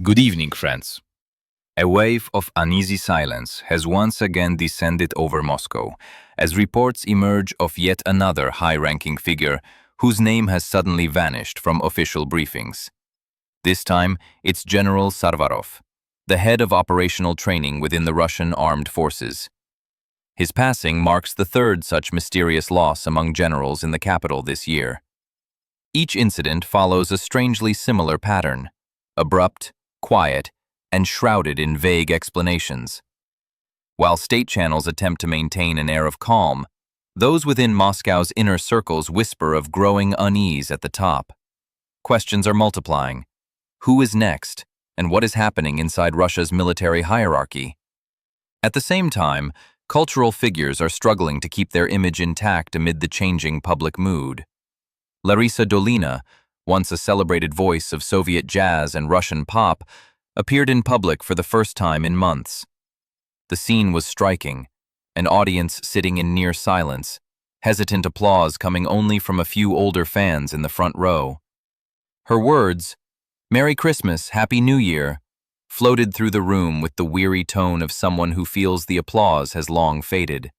Good evening, friends. A wave of uneasy silence has once again descended over Moscow as reports emerge of yet another high-ranking figure whose name has suddenly vanished from official briefings. This time, it's General Sarvarov, the head of operational training within the Russian armed forces. His passing marks the third such mysterious loss among generals in the capital this year. Each incident follows a strangely similar pattern: abrupt, quiet, and shrouded in vague explanations. While state channels attempt to maintain an air of calm, those within Moscow's inner circles whisper of growing unease at the top. Questions are multiplying. Who is next, and what is happening inside Russia's military hierarchy? At the same time, cultural figures are struggling to keep their image intact amid the changing public mood. Larisa Dolina, once a celebrated voice of Soviet jazz and Russian pop, appeared in public for the first time in months. The scene was striking, an audience sitting in near silence, hesitant applause coming only from a few older fans in the front row. Her words, "Merry Christmas, Happy New Year," floated through the room with the weary tone of someone who feels the applause has long faded.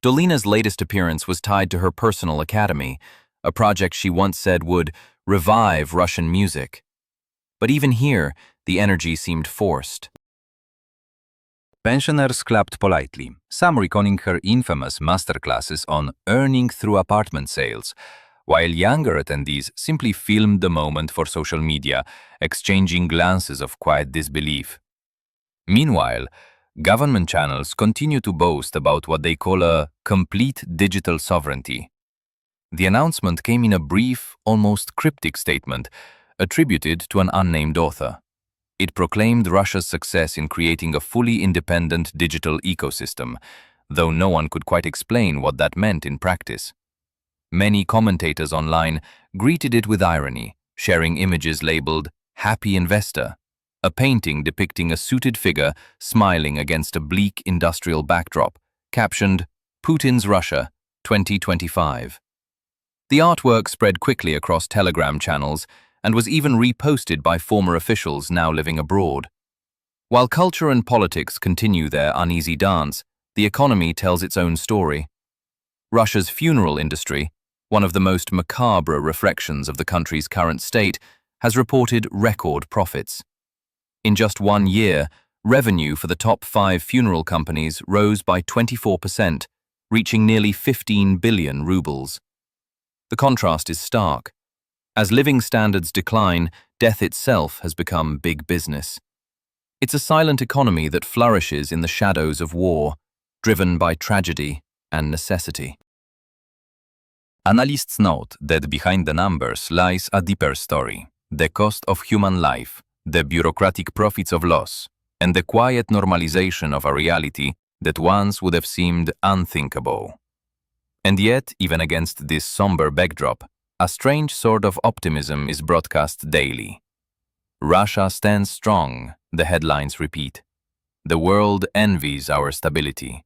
Dolina's latest appearance was tied to her personal academy, a project she once said would revive Russian music. But even here, the energy seemed forced. Pensioners clapped politely, some recalling her infamous masterclasses on earning through apartment sales, while younger attendees simply filmed the moment for social media, exchanging glances of quiet disbelief. Meanwhile, government channels continue to boast about what they call a complete digital sovereignty. The announcement came in a brief, almost cryptic statement, attributed to an unnamed author. It proclaimed Russia's success in creating a fully independent digital ecosystem, though no one could quite explain what that meant in practice. Many commentators online greeted it with irony, sharing images labeled "Happy Investor," a painting depicting a suited figure smiling against a bleak industrial backdrop, captioned "Putin's Russia, 2025." The artwork spread quickly across Telegram channels and was even reposted by former officials now living abroad. While culture and politics continue their uneasy dance, the economy tells its own story. Russia's funeral industry, one of the most macabre reflections of the country's current state, has reported record profits. In just 1 year, revenue for the top 5 funeral companies rose by 24%, reaching nearly 15 billion rubles. The contrast is stark. As living standards decline, death itself has become big business. It's a silent economy that flourishes in the shadows of war, driven by tragedy and necessity. Analysts note that behind the numbers lies a deeper story: the cost of human life, the bureaucratic profits of loss, and the quiet normalization of a reality that once would have seemed unthinkable. And yet, even against this somber backdrop, a strange sort of optimism is broadcast daily. Russia stands strong, the headlines repeat. The world envies our stability.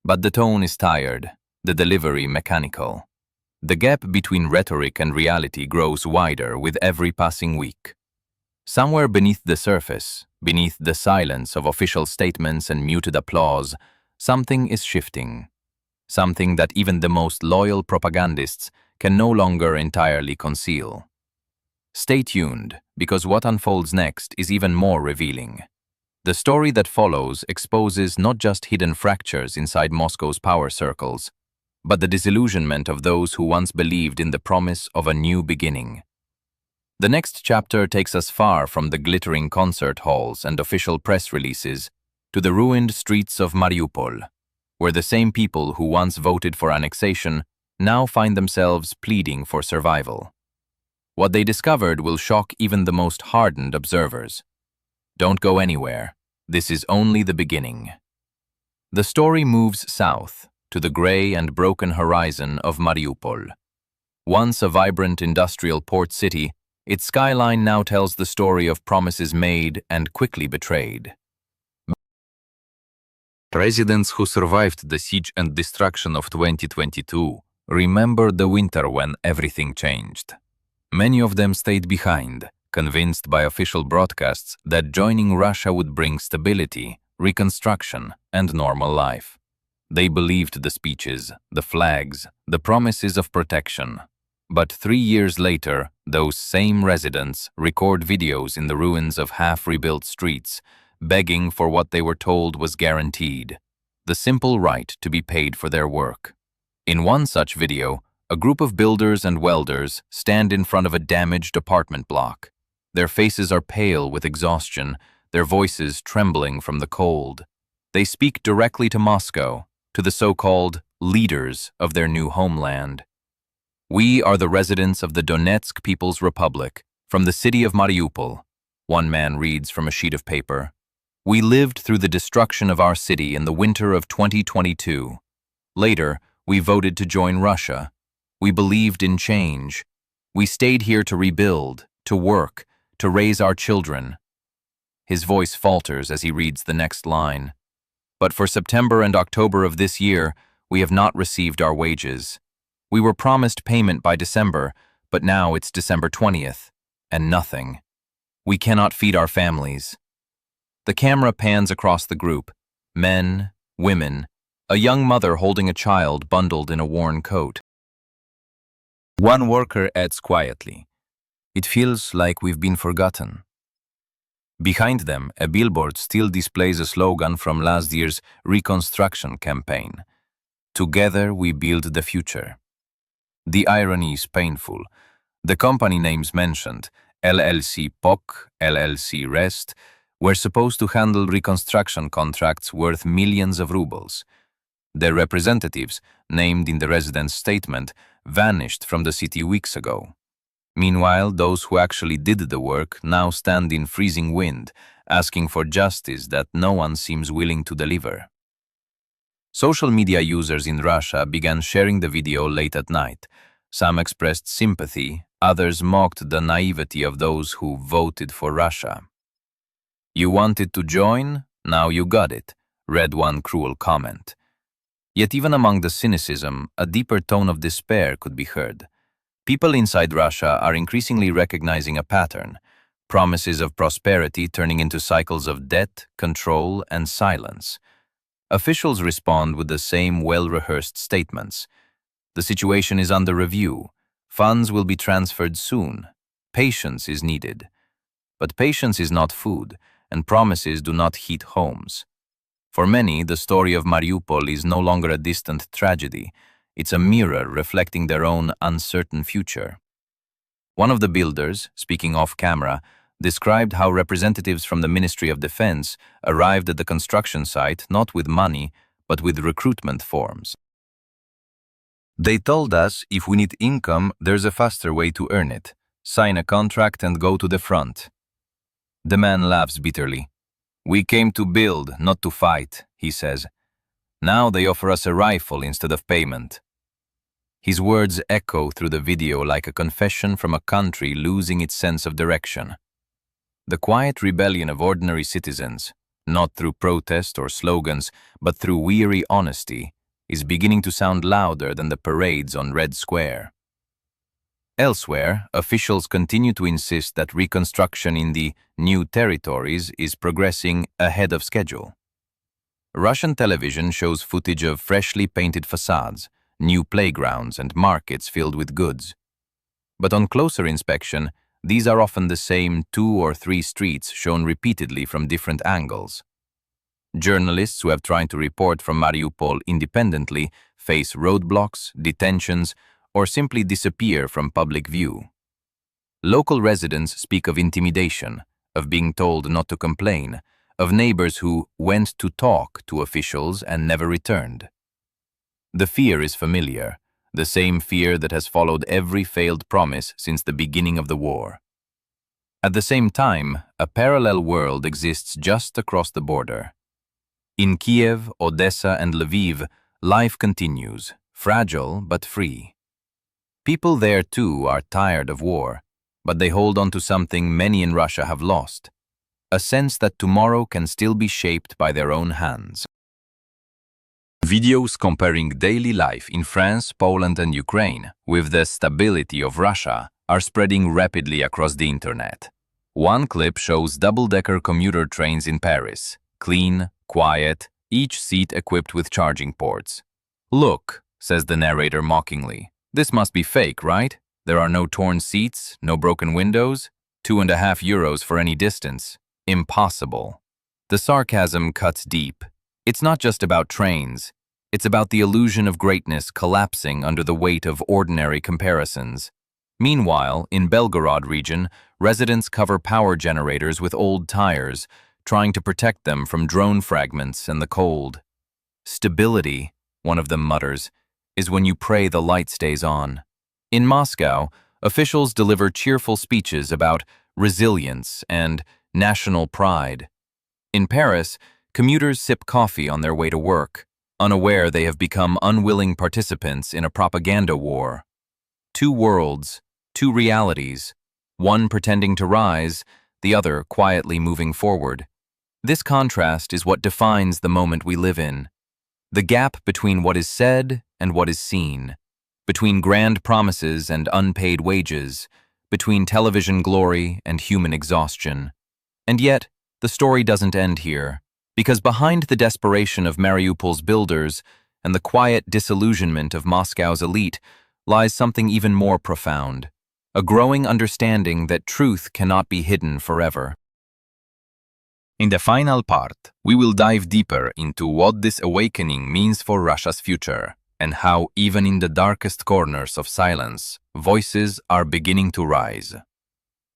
But the tone is tired, the delivery mechanical. The gap between rhetoric and reality grows wider with every passing week. Somewhere beneath the surface, beneath the silence of official statements and muted applause, something is shifting. Something that even the most loyal propagandists can no longer entirely conceal. Stay tuned, because what unfolds next is even more revealing. The story that follows exposes not just hidden fractures inside Moscow's power circles, but the disillusionment of those who once believed in the promise of a new beginning. The next chapter takes us far from the glittering concert halls and official press releases to the ruined streets of Mariupol, where the same people who once voted for annexation now find themselves pleading for survival. What they discovered will shock even the most hardened observers. Don't go anywhere. This is only the beginning. The story moves south, to the gray and broken horizon of Mariupol. Once a vibrant industrial port city, its skyline now tells the story of promises made and quickly betrayed. Residents who survived the siege and destruction of 2022 remember the winter when everything changed. Many of them stayed behind, convinced by official broadcasts that joining Russia would bring stability, reconstruction, and normal life. They believed the speeches, the flags, the promises of protection. But 3 years later, those same residents record videos in the ruins of half-rebuilt streets, begging for what they were told was guaranteed: the simple right to be paid for their work. In one such video, a group of builders and welders stand in front of a damaged apartment block. Their faces are pale with exhaustion, their voices trembling from the cold. They speak directly to Moscow, to the so-called leaders of their new homeland. "We are the residents of the Donetsk People's Republic, from the city of Mariupol," one man reads from a sheet of paper. "We lived through the destruction of our city in the winter of 2022. Later, we voted to join Russia. We believed in change. We stayed here to rebuild, to work, to raise our children." His voice falters as he reads the next line. "But for September and October of this year, we have not received our wages. We were promised payment by December, but now it's December 20th, and nothing. We cannot feed our families." The camera pans across the group: men, women, a young mother holding a child bundled in a worn coat. One worker adds quietly, "It feels like we've been forgotten." Behind them, a billboard still displays a slogan from last year's reconstruction campaign: "Together we build the future." The irony is painful. The company names mentioned, LLC POC, LLC REST, were supposed to handle reconstruction contracts worth millions of rubles. Their representatives, named in the resident's statement, vanished from the city weeks ago. Meanwhile, those who actually did the work now stand in freezing wind, asking for justice that no one seems willing to deliver. Social media users in Russia began sharing the video late at night. Some expressed sympathy, others mocked the naivety of those who voted for Russia. "You wanted to join? Now you got it," read one cruel comment. Yet even among the cynicism, a deeper tone of despair could be heard. People inside Russia are increasingly recognizing a pattern: promises of prosperity turning into cycles of debt, control, and silence. Officials respond with the same well-rehearsed statements. The situation is under review. Funds will be transferred soon. Patience is needed. But patience is not food, and promises do not heat homes. For many, the story of Mariupol is no longer a distant tragedy. It's a mirror reflecting their own uncertain future. One of the builders, speaking off-camera, described how representatives from the Ministry of Defense arrived at the construction site not with money, but with recruitment forms. "They told us if we need income, there's a faster way to earn it. Sign a contract and go to the front." The man laughs bitterly. "We came to build, not to fight," he says. "Now they offer us a rifle instead of payment." His words echo through the video like a confession from a country losing its sense of direction. The quiet rebellion of ordinary citizens, not through protest or slogans, but through weary honesty, is beginning to sound louder than the parades on Red Square. Elsewhere, officials continue to insist that reconstruction in the new territories is progressing ahead of schedule. Russian television shows footage of freshly painted facades, new playgrounds, and markets filled with goods. But on closer inspection, these are often the same 2 or 3 streets shown repeatedly from different angles. Journalists who have tried to report from Mariupol independently face roadblocks, detentions, or simply disappear from public view. Local residents speak of intimidation, of being told not to complain, of neighbors who went to talk to officials and never returned. The fear is familiar, the same fear that has followed every failed promise since the beginning of the war. At the same time, a parallel world exists just across the border. In Kiev, Odessa, and Lviv, life continues, fragile but free. People there too are tired of war, but they hold on to something many in Russia have lost: a sense that tomorrow can still be shaped by their own hands. Videos comparing daily life in France, Poland, and Ukraine with the stability of Russia are spreading rapidly across the internet. One clip shows double-decker commuter trains in Paris. Clean, quiet, each seat equipped with charging ports. "Look," says the narrator mockingly. "This must be fake, right? There are no torn seats, no broken windows. €2.50 for any distance. Impossible." The sarcasm cuts deep. It's not just about trains. It's about the illusion of greatness collapsing under the weight of ordinary comparisons. Meanwhile, in Belgorod region, residents cover power generators with old tires, trying to protect them from drone fragments and the cold. "Stability," one of them mutters, "is when you pray the light stays on." In Moscow, officials deliver cheerful speeches about resilience and national pride. In Paris, commuters sip coffee on their way to work, unaware they have become unwilling participants in a propaganda war. Two worlds, two realities, one pretending to rise, the other quietly moving forward. This contrast is what defines the moment we live in. The gap between what is said and what is seen, between grand promises and unpaid wages, between television glory and human exhaustion. And yet, the story doesn't end here, because behind the desperation of Mariupol's builders and the quiet disillusionment of Moscow's elite lies something even more profound, a growing understanding that truth cannot be hidden forever. In the final part, we will dive deeper into what this awakening means for Russia's future, and how even in the darkest corners of silence, voices are beginning to rise.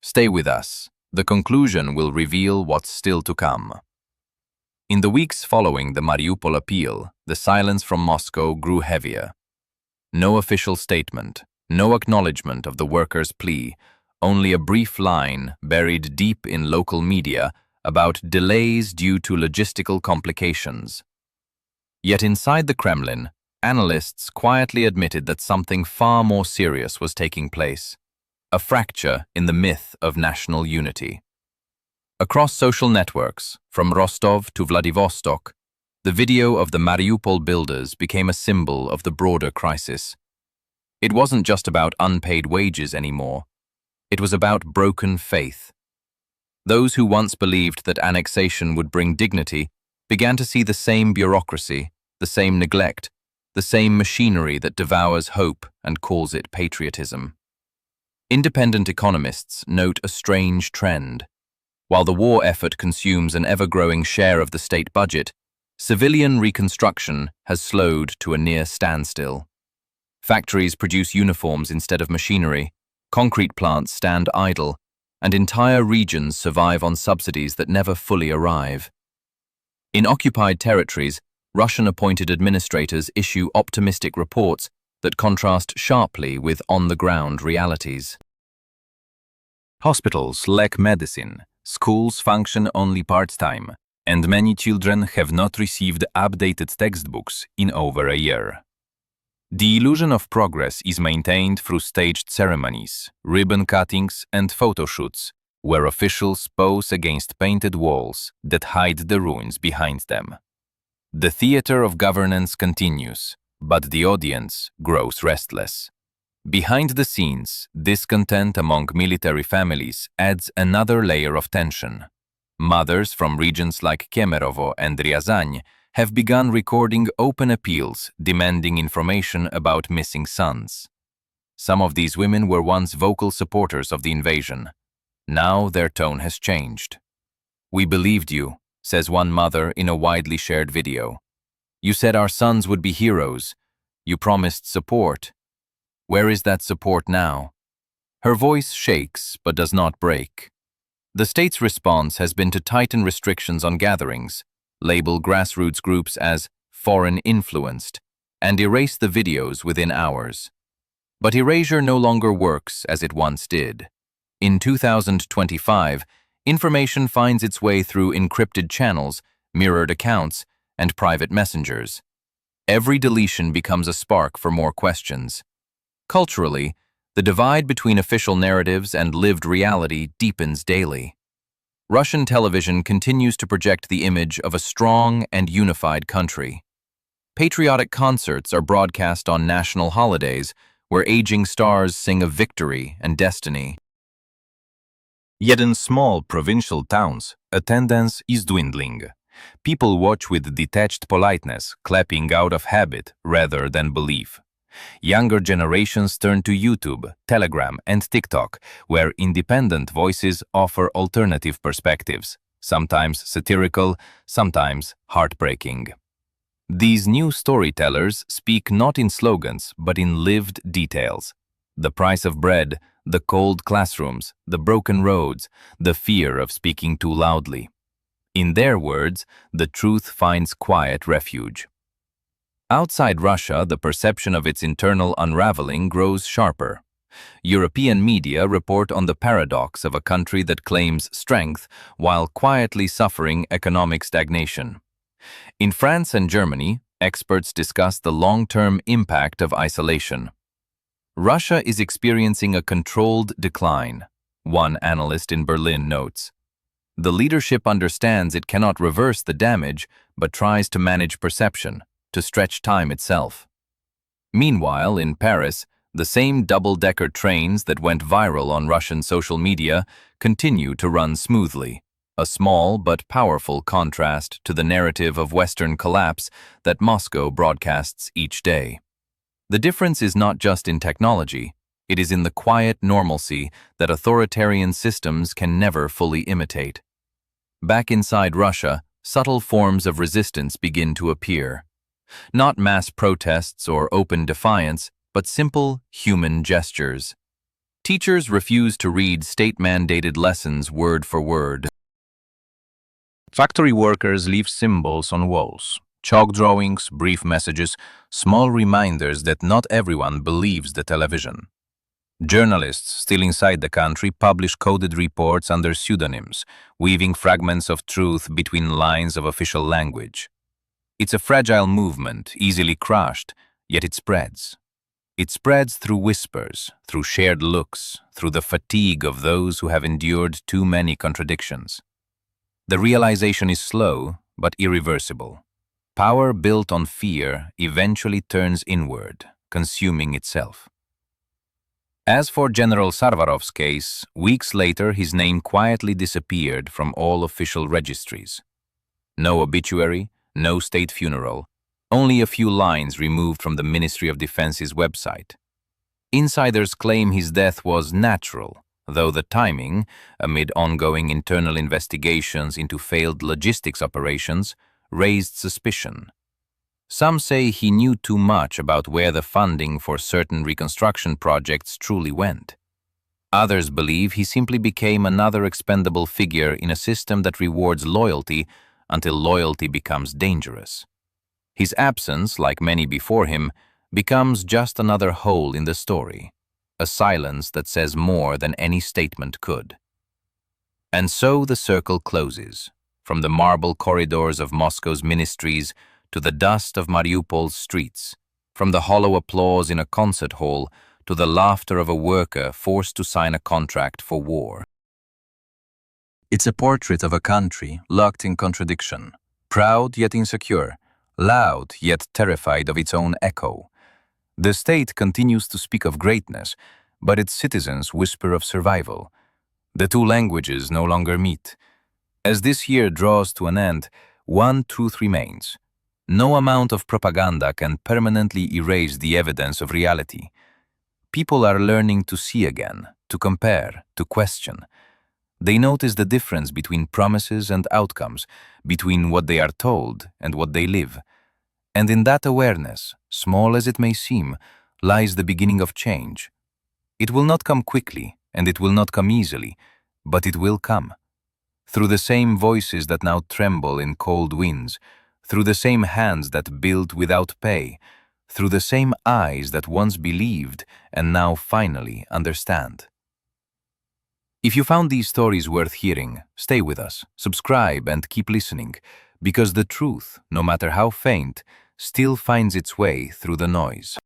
Stay with us. The conclusion will reveal what's still to come. In the weeks following the Mariupol appeal, the silence from Moscow grew heavier. No official statement, no acknowledgement of the workers' plea, only a brief line buried deep in local media about delays due to logistical complications. Yet inside the Kremlin, analysts quietly admitted that something far more serious was taking place, a fracture in the myth of national unity. Across social networks, from Rostov to Vladivostok, the video of the Mariupol builders became a symbol of the broader crisis. It wasn't just about unpaid wages anymore. It was about broken faith. Those who once believed that annexation would bring dignity began to see the same bureaucracy, the same neglect, the same machinery that devours hope and calls it patriotism. Independent economists note a strange trend. While the war effort consumes an ever-growing share of the state budget, civilian reconstruction has slowed to a near standstill. Factories produce uniforms instead of machinery, concrete plants stand idle, and entire regions survive on subsidies that never fully arrive. In occupied territories, Russian-appointed administrators issue optimistic reports that contrast sharply with on-the-ground realities. Hospitals lack medicine, schools function only part-time, and many children have not received updated textbooks in over a year. The illusion of progress is maintained through staged ceremonies, ribbon cuttings, and photo shoots, where officials pose against painted walls that hide the ruins behind them. The theater of governance continues, but the audience grows restless. Behind the scenes, discontent among military families adds another layer of tension. Mothers from regions like Kemerovo and Ryazan have begun recording open appeals demanding information about missing sons. Some of these women were once vocal supporters of the invasion. Now their tone has changed. "We believed you," says one mother in a widely shared video. "You said our sons would be heroes. You promised support. Where is that support now?" Her voice shakes but does not break. The state's response has been to tighten restrictions on gatherings, label grassroots groups as foreign-influenced, and erase the videos within hours. But erasure no longer works as it once did. In 2025, information finds its way through encrypted channels, mirrored accounts, and private messengers. Every deletion becomes a spark for more questions. Culturally, the divide between official narratives and lived reality deepens daily. Russian television continues to project the image of a strong and unified country. Patriotic concerts are broadcast on national holidays, where aging stars sing of victory and destiny. Yet in small provincial towns, attendance is dwindling. People watch with detached politeness, clapping out of habit rather than belief. Younger generations turn to YouTube, Telegram, and TikTok, where independent voices offer alternative perspectives, sometimes satirical, sometimes heartbreaking. These new storytellers speak not in slogans, but in lived details. The price of bread, the cold classrooms, the broken roads, the fear of speaking too loudly. In their words, the truth finds quiet refuge. Outside Russia, the perception of its internal unraveling grows sharper. European media report on the paradox of a country that claims strength while quietly suffering economic stagnation. In France and Germany, experts discuss the long-term impact of isolation. Russia is experiencing a controlled decline, one analyst in Berlin notes. The leadership understands it cannot reverse the damage, but tries to manage perception, to stretch time itself. Meanwhile, in Paris, the same double-decker trains that went viral on Russian social media continue to run smoothly, a small but powerful contrast to the narrative of Western collapse that Moscow broadcasts each day. The difference is not just in technology, it is in the quiet normalcy that authoritarian systems can never fully imitate. Back inside Russia, subtle forms of resistance begin to appear. Not mass protests or open defiance, but simple, human gestures. Teachers refuse to read state-mandated lessons word for word. Factory workers leave symbols on walls, chalk drawings, brief messages, small reminders that not everyone believes the television. Journalists still inside the country publish coded reports under pseudonyms, weaving fragments of truth between lines of official language. It's a fragile movement, easily crushed, yet it spreads. It spreads through whispers, through shared looks, through the fatigue of those who have endured too many contradictions. The realization is slow, but irreversible. Power built on fear eventually turns inward, consuming itself. As for General Sarvarov's case, weeks later his name quietly disappeared from all official registries. No obituary, no state funeral, only a few lines removed from the Ministry of Defense's website. Insiders claim his death was natural, though the timing, amid ongoing internal investigations into failed logistics operations, raised suspicion. Some say he knew too much about where the funding for certain reconstruction projects truly went. Others believe he simply became another expendable figure in a system that rewards loyalty until loyalty becomes dangerous. His absence, like many before him, becomes just another hole in the story, a silence that says more than any statement could. And so the circle closes, from the marble corridors of Moscow's ministries to the dust of Mariupol's streets, from the hollow applause in a concert hall to the laughter of a worker forced to sign a contract for war. It's a portrait of a country locked in contradiction, proud yet insecure, loud yet terrified of its own echo. The state continues to speak of greatness, but its citizens whisper of survival. The two languages no longer meet. As this year draws to an end, one truth remains. No amount of propaganda can permanently erase the evidence of reality. People are learning to see again, to compare, to question. They notice the difference between promises and outcomes, between what they are told and what they live. And in that awareness, small as it may seem, lies the beginning of change. It will not come quickly, and it will not come easily, but it will come. Through the same voices that now tremble in cold winds, through the same hands that build without pay, through the same eyes that once believed and now finally understand. If you found these stories worth hearing, stay with us, subscribe, and keep listening, because the truth, no matter how faint, still finds its way through the noise.